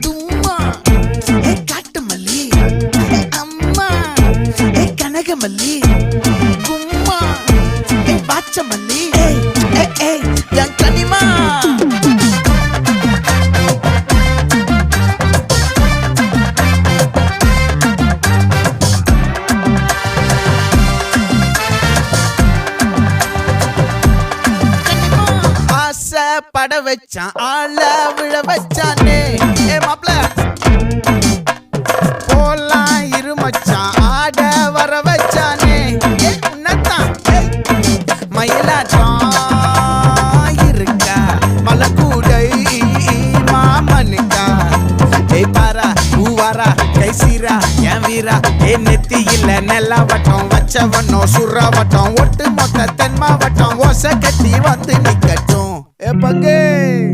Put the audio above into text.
தும்மா ஏ காட்டு மல்லி அம்மா ஏ கனகமல்லி கும்மா ஏ பாச்ச மல்லி என் கனிமா பட வச்சான் ஆள விழ வச்சானே ஏ மாப்ள போலாம் இருமச்சான் ஆட வர வச்சானே ஏ உன்னத்தான் மயிலாட்டம் இருக்கா மலக்கூடை மாமனுக்கா ஏய் பாரா பூவாரா கைசீரா என் வீரா ஏ நெத்தி இல்ல நெல்லா வட்டம் வச்சவனோ சுறா வட்டம் ஒட்டு மொத்த தென் மாவட்டம் ஓசை கட்டி வந்து நிக்கட்டும். É pra quem?